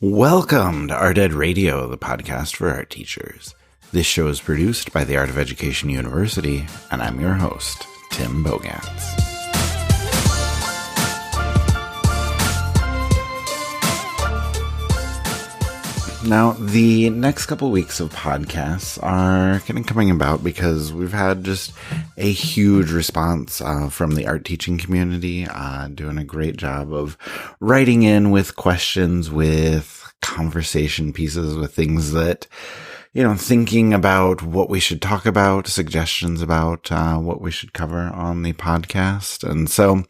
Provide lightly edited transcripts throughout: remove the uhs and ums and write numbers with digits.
Welcome to Art Ed Radio, the podcast for art teachers. This show is produced by the Art of Education University, and I'm your host, Tim Bogans. Now, the next couple weeks of podcasts are kind of coming about because we've had just a huge response from the art teaching community, doing a great job of writing in with questions, with conversation pieces, with things that, thinking about what we should talk about, suggestions about what we should cover on the podcast. And so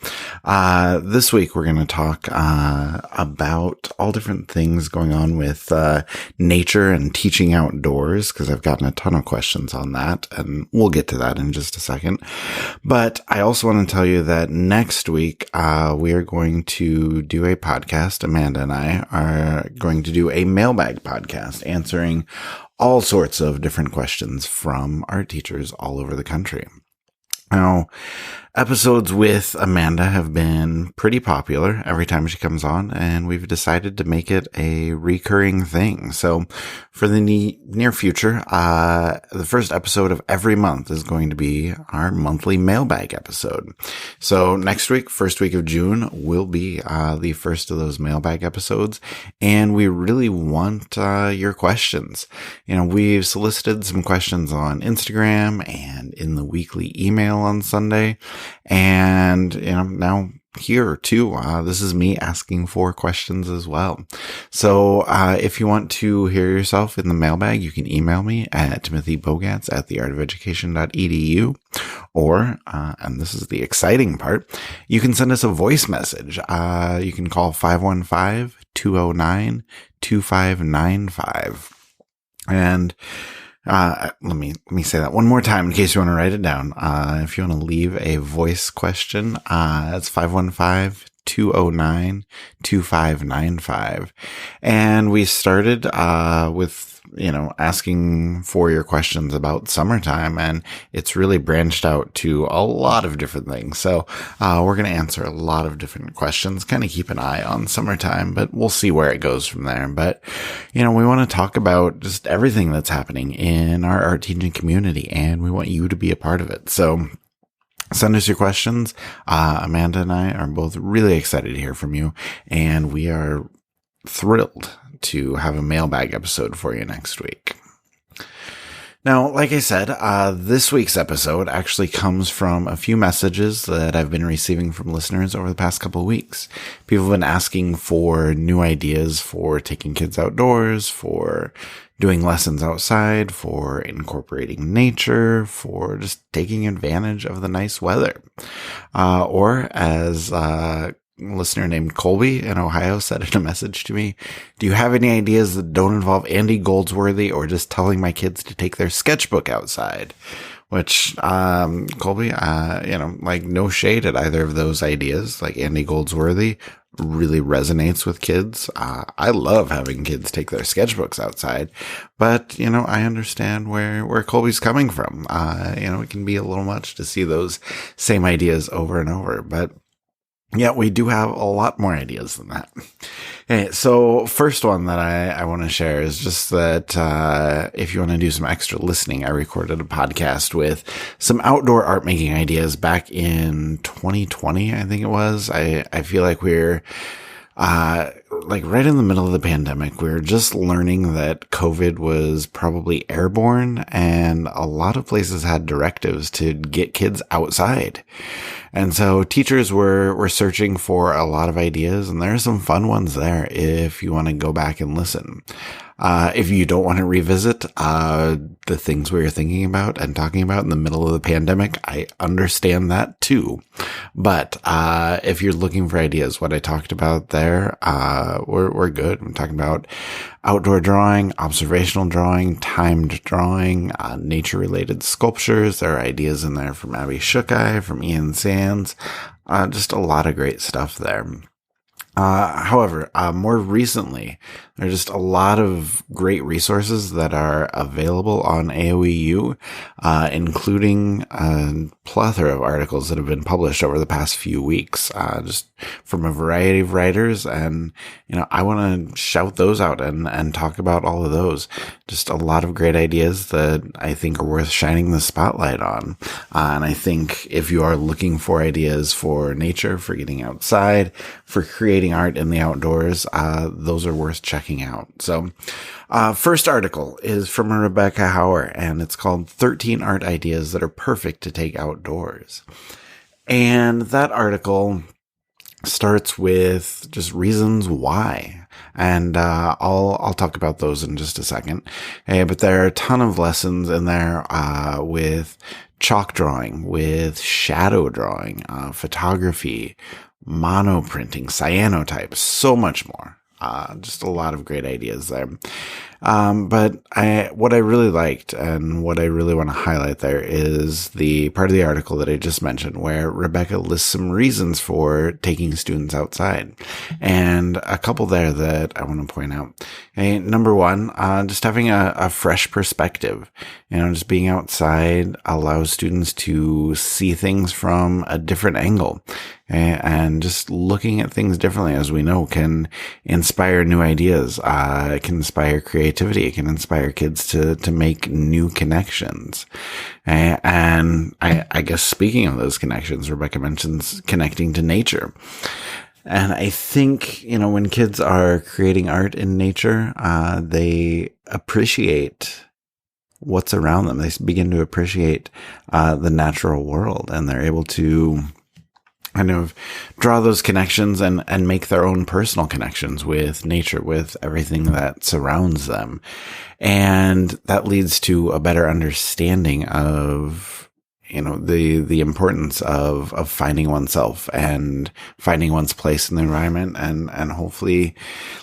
this week we're going to talk about all different things going on with nature and teaching outdoors, because I've gotten a ton of questions on that, and we'll get to that in just a second. But I also want to tell you that next week we are going to do a podcast. Amanda and I are going to do a mailbag podcast answering all sorts of different questions from art teachers all over the country. Now, episodes with Amanda have been pretty popular every time she comes on, and we've decided to make it a recurring thing. So for the near future, the first episode of every month is going to be our monthly mailbag episode. So next week, first week of June, will be the first of those mailbag episodes, and we really want your questions. We've solicited some questions on Instagram and in the weekly email on Sunday. And, now here too, this is me asking for questions as well. So, if you want to hear yourself in the mailbag, you can email me at timothybogats@theartofeducation.edu, or, and this is the exciting part, you can send us a voice message. You can call 515-209-2595. And let me say that one more time in case you want to write it down. If you want to leave a voice question, it's 515-209-2595. And we started, with, asking for your questions about summertime, and it's really branched out to a lot of different things. So, we're going to answer a lot of different questions, kind of keep an eye on summertime, but we'll see where it goes from there. But, we want to talk about just everything that's happening in our art teaching community, and we want you to be a part of it. So, send us your questions. Amanda and I are both really excited to hear from you, and we are thrilled to have a mailbag episode for you next week. Now, like I said, this week's episode actually comes from a few messages that I've been receiving from listeners over the past couple of weeks. People have been asking for new ideas for taking kids outdoors, for doing lessons outside, for incorporating nature, for just taking advantage of the nice weather. Or as listener named Colby in Ohio said in a message to me, do you have any ideas that don't involve Andy Goldsworthy or just telling my kids to take their sketchbook outside? Which, Colby, no shade at either of those ideas. Like Andy Goldsworthy really resonates with kids. I love having kids take their sketchbooks outside, but, I understand where Colby's coming from. It can be a little much to see those same ideas over and over, but yeah, we do have a lot more ideas than that. Okay, so first one that I want to share is just that if you want to do some extra listening, I recorded a podcast with some outdoor art making ideas back in 2020, I think it was. I feel like we're right in the middle of the pandemic. We were just learning that COVID was probably airborne, and a lot of places had directives to get kids outside. And so teachers were searching for a lot of ideas, and there are some fun ones there if you want to go back and listen. If you don't want to revisit the things we were thinking about and talking about in the middle of the pandemic, I understand that too. But if you're looking for ideas, what I talked about there, we're good. I'm talking about outdoor drawing, observational drawing, timed drawing, nature-related sculptures. There are ideas in there from Abby Shookai, from Ian Sands, just a lot of great stuff there. However, more recently, there are just a lot of great resources that are available on AOEU, including a plethora of articles that have been published over the past few weeks, just from a variety of writers. And, I want to shout those out and talk about all of those. Just a lot of great ideas that I think are worth shining the spotlight on. And I think if you are looking for ideas for nature, for getting outside, for creating art in the outdoors, those are worth checking out. So, first article is from Rebecca Hauer, and it's called 13 Art Ideas That Are Perfect to Take Outdoors. And that article starts with just reasons why. And, I'll talk about those in just a second. But there are a ton of lessons in there, with chalk drawing, with shadow drawing, photography, monoprinting, cyanotypes, so much more. Just a lot of great ideas there. But what I really liked and what I really want to highlight there is the part of the article that I just mentioned where Rebecca lists some reasons for taking students outside. And a couple there that I want to point out. Number one, just having a fresh perspective. Just being outside allows students to see things from a different angle. And just looking at things differently, as we know, can inspire new ideas. It can inspire creativity. It can inspire kids to make new connections. And I guess speaking of those connections, Rebecca mentions connecting to nature. And I think, when kids are creating art in nature, they appreciate what's around them. They begin to appreciate the natural world, and they're able to kind of draw those connections and make their own personal connections with nature, with everything that surrounds them. And that leads to a better understanding of, the importance of finding oneself and finding one's place in the environment, and hopefully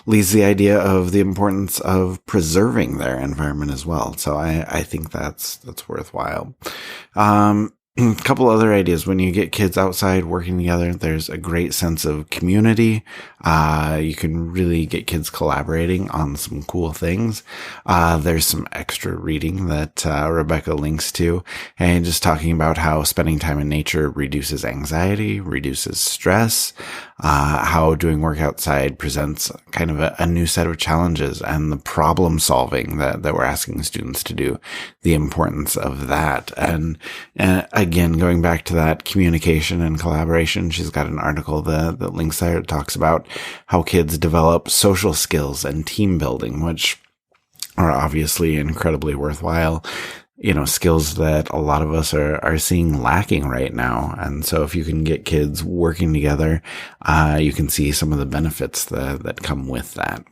leads the idea of the importance of preserving their environment as well. So I think that's worthwhile. A couple other ideas. When you get kids outside working together, there's a great sense of community. You can really get kids collaborating on some cool things. There's some extra reading that Rebecca links to, and just talking about how spending time in nature reduces anxiety, reduces stress, how doing work outside presents kind of a new set of challenges, and the problem solving that we're asking students to do, the importance of that. And again, going back to that communication and collaboration, she's got an article that links there. It talks about how kids develop social skills and team building, which are obviously incredibly worthwhile. Skills that a lot of us are seeing lacking right now. And so if you can get kids working together, you can see some of the benefits that come with that.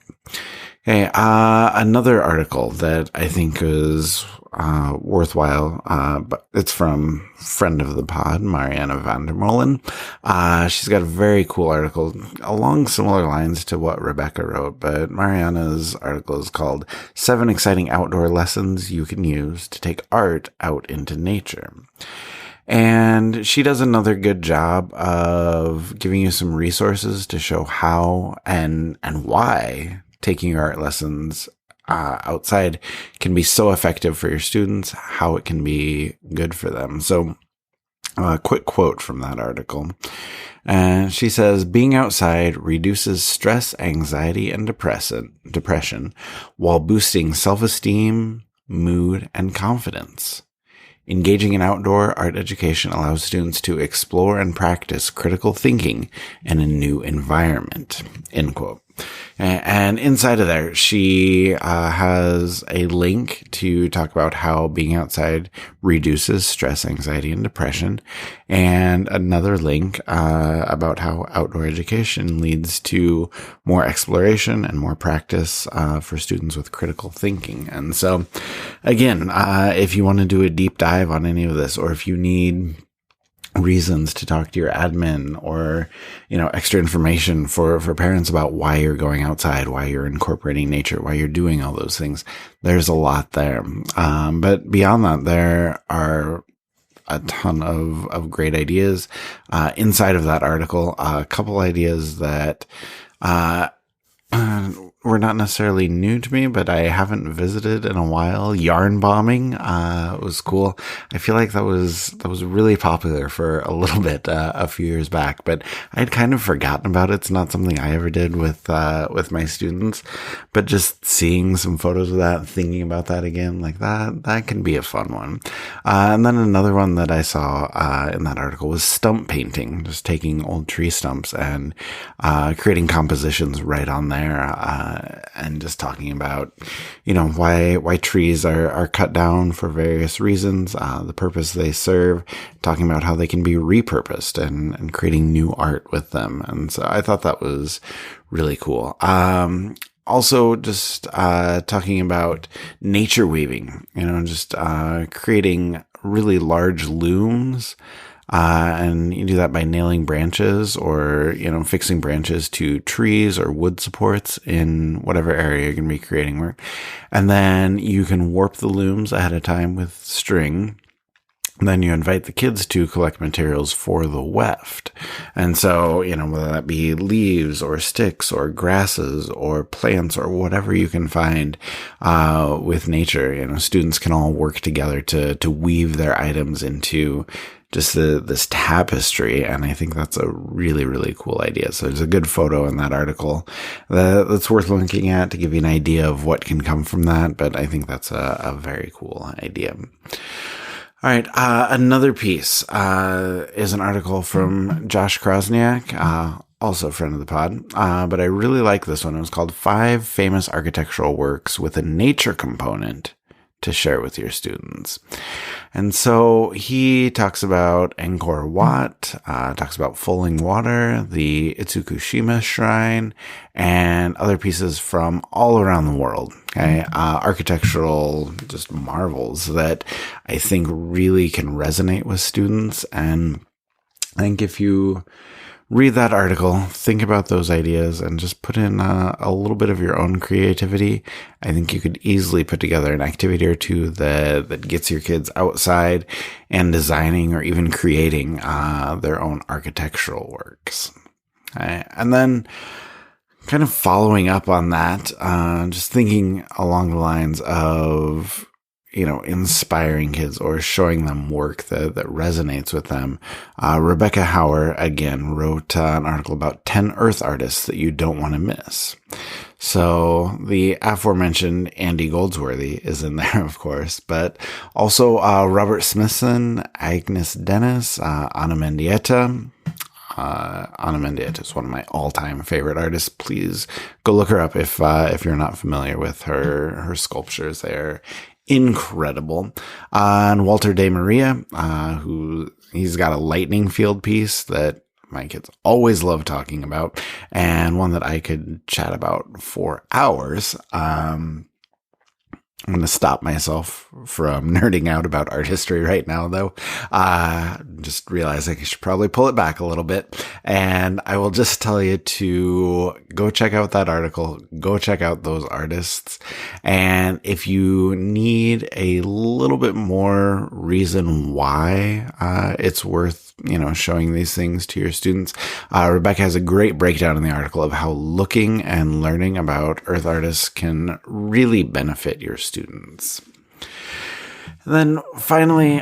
Okay, another article that I think is worthwhile, but it's from friend of the pod, Mariana Vandermolen. She's got a very cool article along similar lines to what Rebecca wrote, but Mariana's article is called 7 Exciting Outdoor Lessons You Can Use to Take Art Out into Nature. And she does another good job of giving you some resources to show how and why taking your art lessons outside can be so effective for your students, how it can be good for them. So a quick quote from that article. She says, being outside reduces stress, anxiety, and depression while boosting self-esteem, mood, and confidence. Engaging in outdoor art education allows students to explore and practice critical thinking in a new environment, end quote. And inside of there, she has a link to talk about how being outside reduces stress, anxiety, and depression, and another link about how outdoor education leads to more exploration and more practice for students with critical thinking. And so, again, if you want to do a deep dive on any of this, or if you need reasons to talk to your admin, or extra information for parents about why you're going outside, why you're incorporating nature, why you're doing all those things, there's a lot there. But beyond that, there are a ton of great ideas inside of that article. A couple ideas that Uh, were not necessarily new to me, but I haven't visited in a while. Yarn bombing was cool. I feel like that was really popular for a little bit a few years back, but I'd kind of forgotten about it. It's not something I ever did with my students, but just seeing some photos of that, thinking about that again, like that can be a fun one. And then another one that I saw in that article was stump painting, just taking old tree stumps and creating compositions right on there. And just talking about, why trees are cut down for various reasons, the purpose they serve, talking about how they can be repurposed and creating new art with them. And so I thought that was really cool. Also just, talking about nature weaving, just, creating really large looms. And you do that by nailing branches or, fixing branches to trees or wood supports in whatever area you're going to be creating work. And then you can warp the looms ahead of time with string. And then you invite the kids to collect materials for the weft. And so, whether that be leaves or sticks or grasses or plants or whatever you can find, with nature, students can all work together to weave their items into just this tapestry. And I think that's a really, really cool idea. So there's a good photo in that article that's worth looking at to give you an idea of what can come from that. But I think that's a very cool idea. All right. Another piece, is an article from Josh Krasniak, also a friend of the pod. But I really like this one. It was called 5 Famous Architectural Works with a Nature Component to Share with Your Students. And so he talks about Angkor Wat, talks about Falling Water, the Itsukushima Shrine, and other pieces from all around the world. Okay. Architectural just marvels that I think really can resonate with students. And I think if you read that article, think about those ideas, and just put in a little bit of your own creativity, I think you could easily put together an activity or two that gets your kids outside and designing or even creating their own architectural works. Okay. And then kind of following up on that, just thinking along the lines of, inspiring kids or showing them work that resonates with them. Rebecca Hauer, again, wrote an article about 10 earth artists that you don't want to miss. So the aforementioned Andy Goldsworthy is in there, of course, but also Robert Smithson, Agnes Dennis, Ana Mendieta. Ana Mendieta is one of my all-time favorite artists. Please go look her up if you're not familiar with her sculptures. They're incredible. And Walter de Maria, he's got a lightning field piece that my kids always love talking about, and one that I could chat about for hours. I'm going to stop myself from nerding out about art history right now, though. Just realizing I should probably pull it back a little bit. And I will just tell you to go check out that article, go check out those artists. And if you need a little bit more reason why it's worth showing these things to your students, Rebecca has a great breakdown in the article of how looking and learning about earth artists can really benefit your students. And then finally,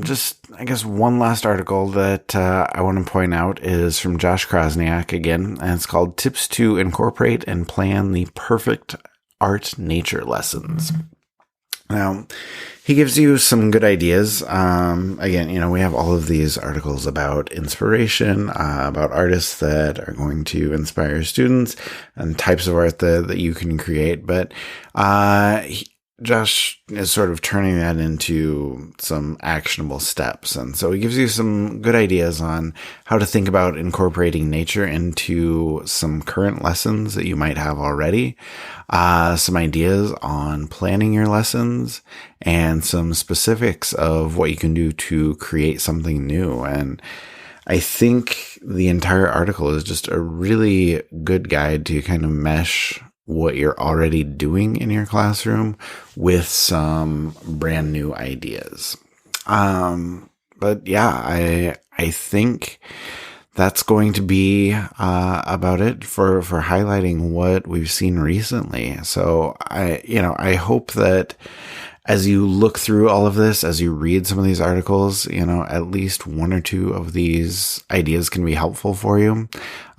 just I guess one last article that I want to point out is from Josh Krasniak again, and it's called Tips to Incorporate and Plan the Perfect Art Nature Lessons. Now, he gives you some good ideas. Again, we have all of these articles about inspiration, about artists that are going to inspire students and types of art that you can create. But Josh is sort of turning that into some actionable steps. And so he gives you some good ideas on how to think about incorporating nature into some current lessons that you might have already, some ideas on planning your lessons, and some specifics of what you can do to create something new. And I think the entire article is just a really good guide to kind of mesh what you're already doing in your classroom with some brand new ideas. But yeah, I think that's going to be about it for highlighting what we've seen recently. So I hope that as you look through all of this, as you read some of these articles, at least one or two of these ideas can be helpful for you.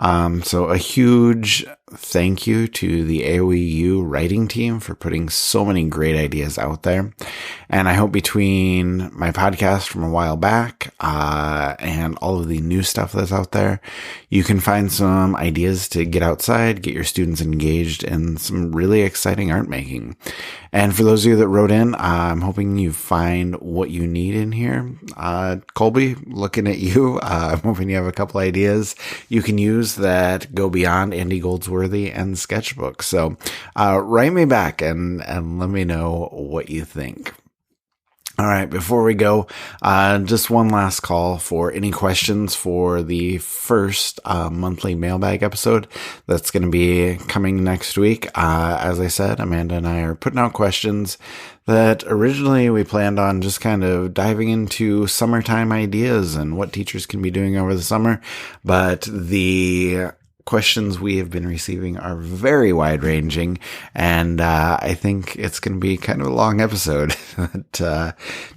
So a huge thank you to the AOEU writing team for putting so many great ideas out there. And I hope between my podcast from a while back, and all of the new stuff that's out there, you can find some ideas to get outside, get your students engaged in some really exciting art making. And for those of you that wrote in, I'm hoping you find what you need in here. Colby, looking at you, I'm hoping you have a couple ideas you can use that go beyond Andy Goldsworthy and Sketchbook. So write me back and let me know what you think. All right, before we go, just one last call for any questions for the first monthly mailbag episode that's going to be coming next week. As I said, Amanda and I are putting out questions that originally we planned on just kind of diving into summertime ideas and what teachers can be doing over the summer, but the questions we have been receiving are very wide-ranging, and I think it's going to be kind of a long episode. It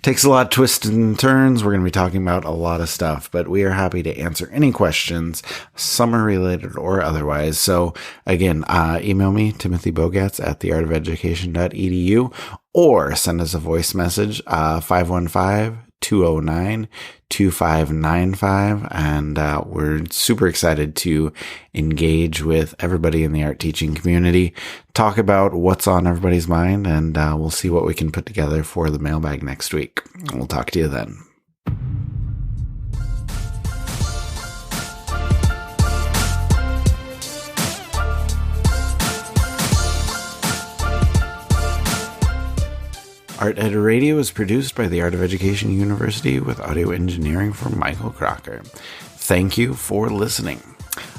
takes a lot of twists and turns. We're going to be talking about a lot of stuff, but we are happy to answer any questions, summer-related or otherwise. So again, email me, timothybogatz@theartofeducation.edu, or send us a voice message, 515-209-2595. And we're super excited to engage with everybody in the art teaching community, talk about what's on everybody's mind, and we'll see what we can put together for the mailbag next week. We'll talk to you then. Art Ed Radio is produced by the Art of Education University with audio engineering from Michael Crocker. Thank you for listening.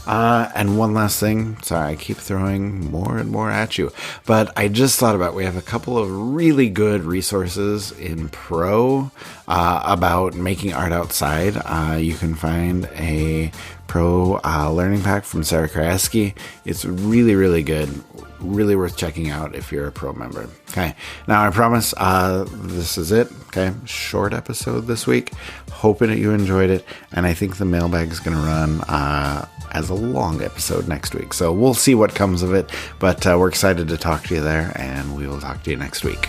And one last thing. Sorry, I keep throwing more and more at you. But I just thought about, we have a couple of really good resources in Pro about making art outside. You can find a Pro learning pack from Sarah Kraski. It's really, really good. Really worth checking out if you're a Pro member. Okay, now I promise this is it. Okay, short episode this week. Hoping that you enjoyed it, and I think the mailbag is going to run as a long episode next week. So we'll see what comes of it, but we're excited to talk to you there, and we will talk to you next week.